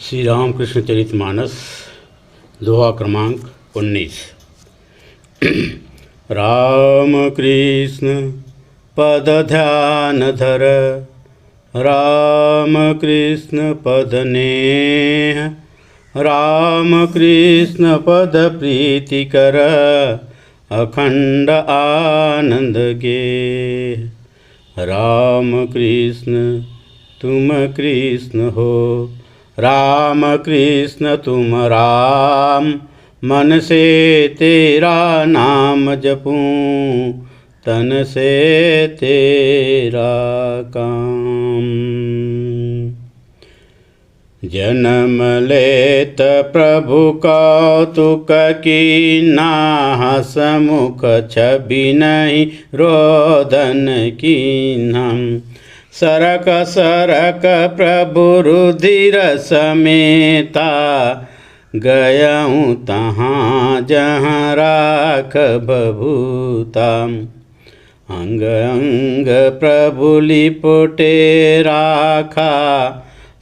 श्री रामकृष्ण चरितमानस दोहा क्रमांक 19। राम कृष्ण पद ध्यान धर, राम कृष्ण पद नेह, राम कृष्ण पद प्रीति कर, अखंड आनंद गे। राम कृष्ण तुम कृष्ण हो, राम कृष्ण तुम राम, मन से तेरा नाम जपूं, तन से तेरा काम। जन्म लेत प्रभु कौतुक कीन्हा, हसमुख छवि नहीं रोदन कीन्हा। सरक सरक प्रभु रुधिर समेता, गयऊँ तहाँ जहाँ राख बभूता। अंग अंग प्रभु लिपटे राखा,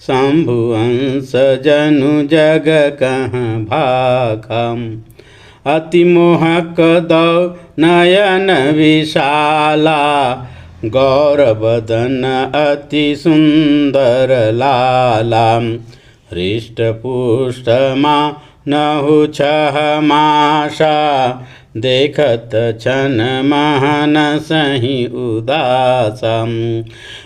शंभु अंश जनु जग कहाँ भाखा। अति मोहक दौ नयन विशाला, गौरवदन अति सुंदर लाला। हृष्ट पुष्ट मानहु छह माशा, देखत छन महन सही उदासा।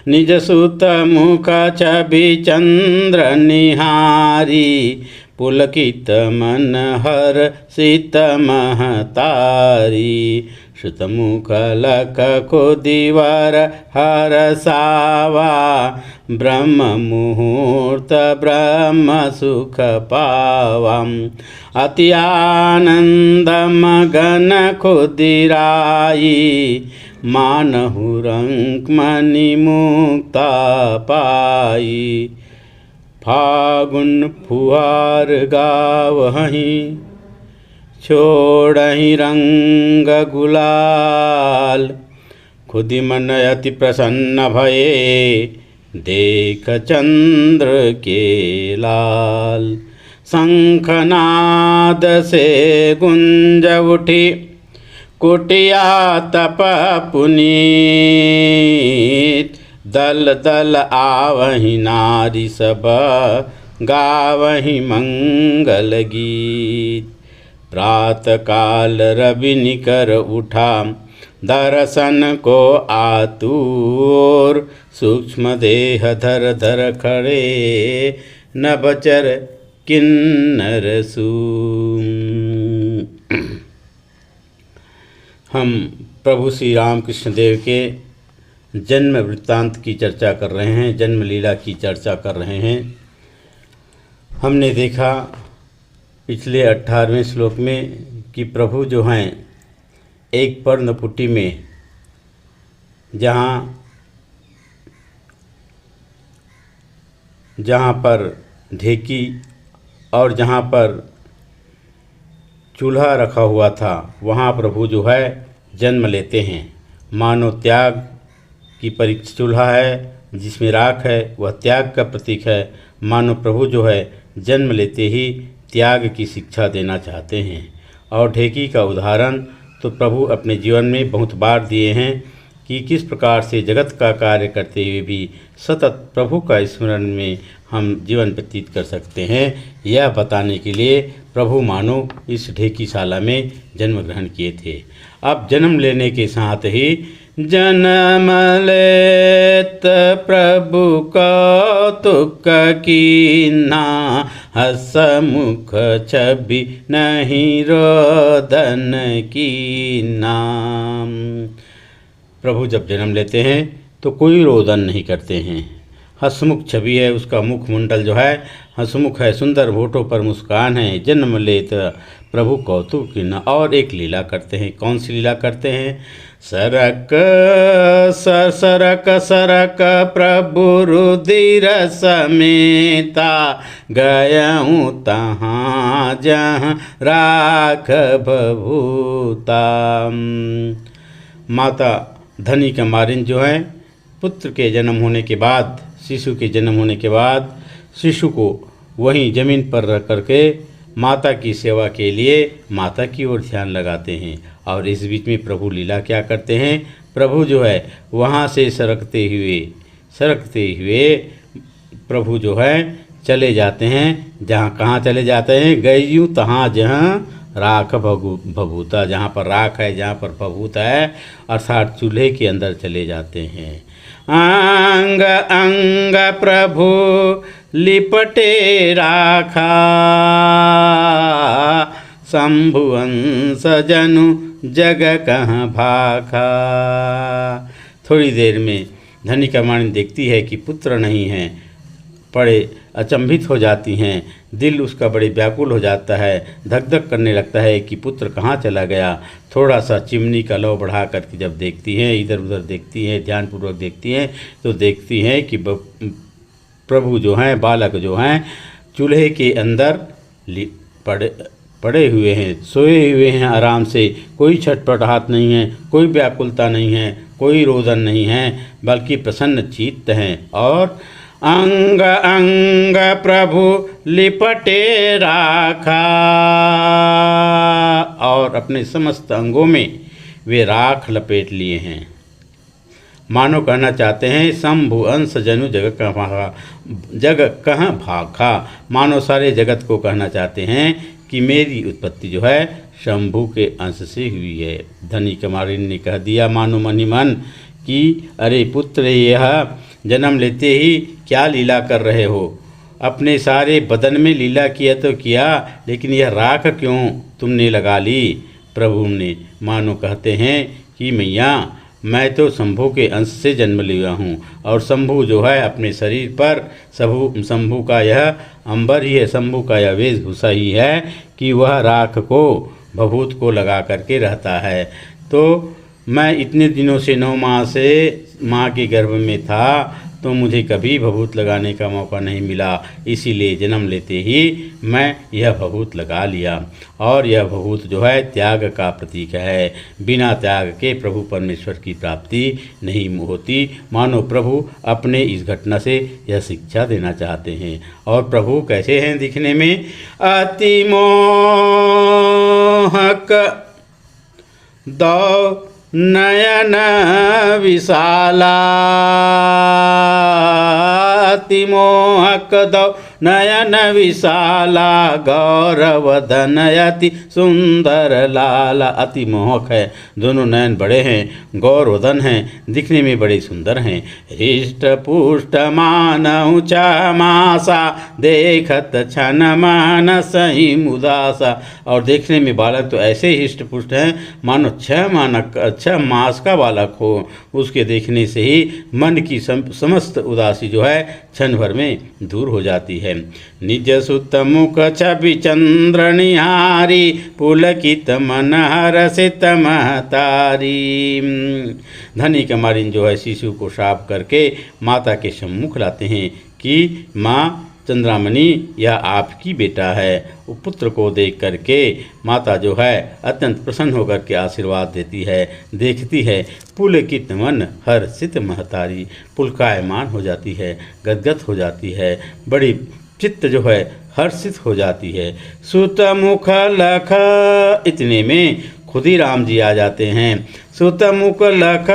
निज सुत मुख छवि चंद्र निहारी, पुलकित मन हर्षित महतारी। श्रुतमुख लख खुदिवर हरसावा, ब्रह्म मुहूर्त ब्रह्म सुख पावा। अति आनंद मगन खुदिराई, मानहु रंक मणि मुक्ता पाई। फागुन फुहार गावहीं, छोड़हि रंग गुलाल। खुदी मन अति प्रसन्न भये, देख चंद्र के लाल। शंखनाद से गुंज उठी, कुटिया तप पुनीत। दल दल आवहि नारी सब, गावहि मंगल गीत। प्रात काल रवि निकर उठा, दर्शन को आतुर। सूक्ष्म देह धर धर खड़े, नभचर किन्नर सूम। हम प्रभु श्री रामकृष्ण देव के जन्म वृत्तांत की चर्चा कर रहे हैं, जन्म लीला की चर्चा कर रहे हैं। हमने देखा पिछले 18वें श्लोक में कि प्रभु जो हैं एक पर्णपुटी में, जहाँ पर ढेकी और जहाँ पर चूल्हा रखा हुआ था, वहाँ प्रभु जो है जन्म लेते हैं। मानो त्याग की परीक्षा चूल्हा है जिसमें राख है, वह त्याग का प्रतीक है। मानो प्रभु जो है जन्म लेते ही त्याग की शिक्षा देना चाहते हैं। और ढेकी का उदाहरण तो प्रभु अपने जीवन में बहुत बार दिए हैं कि किस प्रकार से जगत का कार्य करते हुए भी सतत प्रभु का स्मरण में हम जीवन व्यतीत कर सकते हैं। यह बताने के लिए प्रभु मानो इस ढेकीशाला में जन्म ग्रहण किए थे। अब जन्म लेने के साथ ही जन्म लेत प्रभु कौतुक कीन्हा, हसमुख छवि नहीं रोदन कीन्हा। प्रभु जब जन्म लेते हैं तो कोई रोदन नहीं करते हैं। हसमुख छवि है, उसका मुखमंडल जो है हसमुख है, सुंदर होठों पर मुस्कान है। जन्म लेत प्रभु कौतुक कीन्हा। और एक लीला करते हैं। कौन सी लीला करते हैं? सरक सरक सरक प्रभु रुधिर समेता, गयऊँ तहाँ जहाँ राख बभूता। माता धनी कुमारिन जो है पुत्र के जन्म होने के बाद, शिशु के जन्म होने के बाद शिशु को वहीं जमीन पर रख करके माता की सेवा के लिए माता की ओर ध्यान लगाते हैं। और इस बीच में प्रभु लीला क्या करते हैं, प्रभु जो है वहाँ से सरकते हुए प्रभु जो है चले जाते हैं। जहाँ कहाँ चले जाते हैं, गई तहाँ जहाँ राख भभूता, जहाँ पर राख है, जहाँ पर भभूत है, अर्थात चूल्हे के अंदर चले जाते हैं। अंग अंग प्रभु लिपटे राखा, शंभु अंश जनु जग कहाँ भाखा। थोड़ी देर में धनिका माणी देखती है कि पुत्र नहीं है, बड़े अचंभित हो जाती हैं। दिल उसका बड़े व्याकुल हो जाता है, धक धक करने लगता है कि पुत्र कहाँ चला गया। थोड़ा सा चिमनी का लौ बढ़ा करके जब देखती हैं, इधर उधर देखती हैं, ध्यानपूर्वक देखती हैं, तो देखती हैं कि प्रभु जो हैं, बालक जो हैं, चूल्हे के अंदर पड़े हुए हैं, सोए हुए हैं आराम से। कोई छटपटाहट नहीं है, कोई व्याकुलता नहीं है, कोई रोदन नहीं है, बल्कि प्रसन्न चित्त हैं। और अंग अंग प्रभु लिपटे राखा, और अपने समस्त अंगों में वे राख लपेट लिए हैं। मानो कहना चाहते हैं, शंभु अंश जनु जग कहाँ भाखा। मानो सारे जगत को कहना चाहते हैं कि मेरी उत्पत्ति जो है शंभु के अंश से हुई है। धनिका माणी ने कह दिया मानो मन ही मन कि अरे पुत्र, यह जन्म लेते ही क्या लीला कर रहे हो। अपने सारे बदन में लीला किया तो किया, लेकिन यह राख क्यों तुमने लगा ली। प्रभु ने मानो कहते हैं कि मैया, मैं तो शंभु के अंश से जन्म लिया हूँ, और शंभु जो है अपने शरीर पर शंभु का यह अंबर ही है, शंभु का यह वेशभूषा ही है कि वह राख को भभूत को लगा करके रहता है। तो मैं इतने दिनों से 9 माह से माँ के गर्भ में था, तो मुझे कभी भभूत लगाने का मौका नहीं मिला, इसीलिए जन्म लेते ही मैं यह भभूत लगा लिया। और यह भभूत जो है त्याग का प्रतीक है। बिना त्याग के प्रभु परमेश्वर की प्राप्ति नहीं होती। मानो प्रभु अपने इस घटना से यह शिक्षा देना चाहते हैं। और प्रभु कैसे हैं दिखने में, अति मोहक दो नयन विशाला, अति मोहक दो नयन विशाला, गौरवधन अति सुंदर लाला। अति मोहक है, दोनों नयन बड़े हैं, गौरवधन हैं, दिखने में बड़े सुंदर हैं। हृष्ट पुष्ट मान ऊँचा मासा, देखत छन मन सही मुदासा। और देखने में बालक तो ऐसे हृष्ट पुष्ट हैं मानो 6 मास का बालक हो। उसके देखने से ही मन की समस्त उदासी जो है क्षण भर में दूर हो जाती है। निज सुत मुख छवि चंद्र निहारी, पुलकित मन हर्षित महतारी। धनिका माणी जो है शिशु को श्राप करके माता के सम्मुख लाते हैं कि माँ चंद्रामणि, यह आपकी बेटा है। पुत्र को देख करके माता जो है अत्यंत प्रसन्न होकर के आशीर्वाद देती है। देखती है पुलकित मन हर्षित महतारी, पुलकायमान हो जाती है, गदगद हो जाती है, बड़ी चित्त जो है हर्षित हो जाती है। सुत मुख लख, इतने में खुदीराम जी आ जाते हैं। सुत मुख लख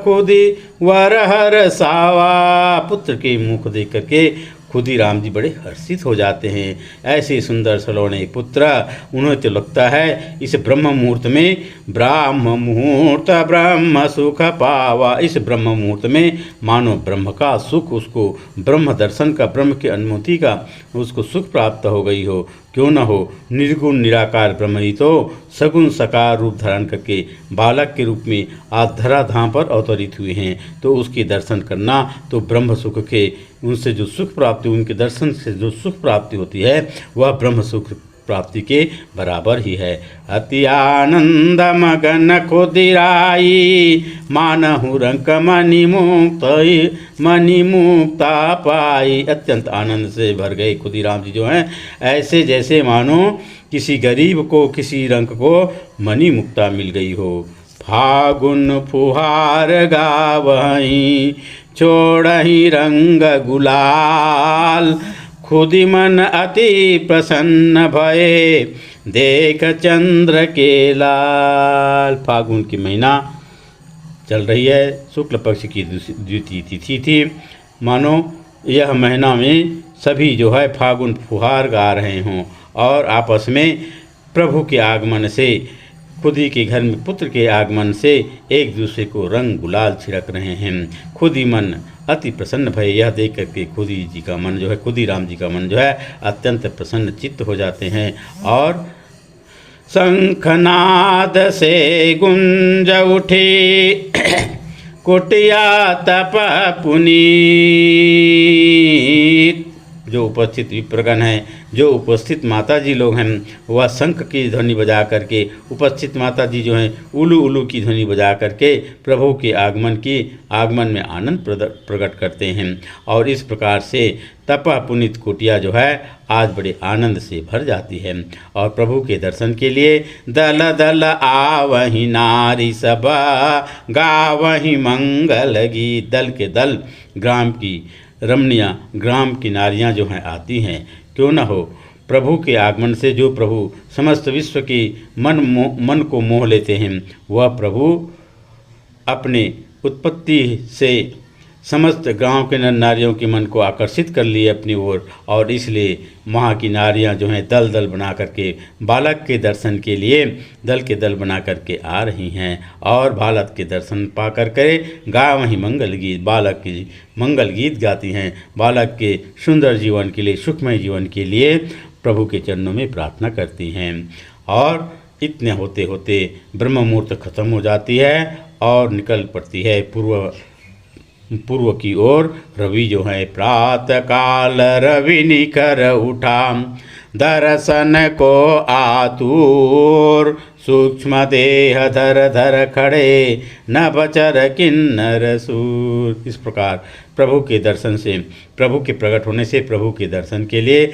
खुदी वर हर सावा, पुत्र के मुख देख करके खुदीराम जी बड़े हर्षित हो जाते हैं। ऐसे सुंदर सलोने पुत्र, उन्हें तो लगता है इस ब्रह्म मुहूर्त में, ब्रह्म मुहूर्त ब्रह्म सुख पावा, इस ब्रह्म मुहूर्त में मानो ब्रह्म का सुख, उसको ब्रह्म दर्शन का, ब्रह्म की अनुभूति का उसको सुख प्राप्त हो गई हो। क्यों न हो, निर्गुण निराकार ब्रह्म ही तो सगुण सकार रूप धारण करके बालक के रूप में आज धराधाम पर अवतरित हुए हैं। तो उसके दर्शन करना तो ब्रह्म सुख के, उनसे जो सुख प्राप्ति, उनके दर्शन से जो सुख प्राप्ति होती है वह ब्रह्म सुख प्राप्ति के बराबर ही है। अति आनंद मगन खुदिराई, मानहु रंक मणि मुक्ता पाई। अत्यंत आनंद से भर गए खुदीराम जी जो हैं, ऐसे जैसे मानो किसी गरीब को, किसी रंक को मणि मुक्ता मिल गई हो। फागुन फुहार गावहीं, छोड़ही रंग गुलाल, खुदी मन अति प्रसन्न भये, देख चंद्र के लाल। फागुन की महीना चल रही है, शुक्ल पक्ष की द्वितीय तिथि थी। मानो यह महीना में सभी जो है फागुन फुहार गा रहे हों और आपस में प्रभु के आगमन से, खुदी के घर में पुत्र के आगमन से एक दूसरे को रंग गुलाल छिड़क रहे हैं। खुदी मन अति प्रसन्न भय, यह देख करके खुदी जी का मन जो है, खुदी राम जी का मन जो है अत्यंत प्रसन्न चित्त हो जाते हैं। और शंखनाद से गुंज उठी कुटिया तप पुनीत। जो उपस्थित विप्रगण हैं, जो उपस्थित माता जी लोग हैं, वह शंख की ध्वनि बजा करके, उपस्थित माता जी जो हैं उलू उलू की ध्वनि बजा करके प्रभु के आगमन में आनंद प्रकट करते हैं। और इस प्रकार से तपा पुनीत कुटिया जो है आज बड़े आनंद से भर जाती है। और प्रभु के दर्शन के लिए दल दल आवहि नारी सब, गावहि मंगल गीत। दल के दल ग्राम की रमणियाँ, ग्राम की नारियाँ जो हैं आती हैं। क्यों न हो, प्रभु के आगमन से जो प्रभु समस्त विश्व की मन को मोह लेते हैं, वह प्रभु अपने उत्पत्ति से समस्त गांव के नर नारियों के मन को आकर्षित कर लिए अपनी ओर। और इसलिए वहाँ की नारियां जो हैं दल दल बना करके बालक के दर्शन के लिए दल के दल बना करके आ रही हैं। और बालक के दर्शन पा करके गा वहीं मंगल गीत, बालक की मंगल गीत गाती हैं। बालक के सुंदर जीवन के लिए, सुखमय जीवन के लिए प्रभु के चरणों में प्रार्थना करती हैं। और इतने होते होते ब्रह्म मुहूर्त खत्म हो जाती है और निकल पड़ती है पूर्व की ओर। रवि जो है प्रातः काल रवि निकर उठा, दर्शन को आतुर, सूक्ष्म देह धर धर खड़े, न बचर किन्नर सूर। इस प्रकार प्रभु के दर्शन से, प्रभु के प्रकट होने से, प्रभु के दर्शन के लिए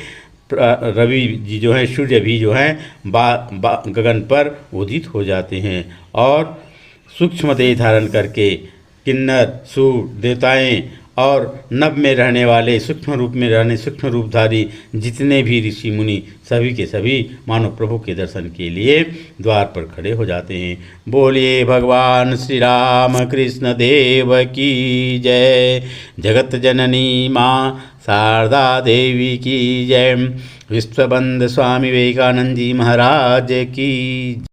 रवि जी जो है, सूर्य भी जो है गगन पर उदित हो जाते हैं। और सूक्ष्म देह धारण करके किन्नर, सूर, देवताएं और नभ में रहने वाले, सूक्ष्म रूप में रहने सूक्ष्म रूपधारी जितने भी ऋषि मुनि, सभी के सभी मानव प्रभु के दर्शन के लिए द्वार पर खड़े हो जाते हैं। बोलिए भगवान श्री राम कृष्ण देव की जय। जगत जननी माँ शारदा देवी की जय। विश्वबंद स्वामी विवेकानंद जी महाराज की जय।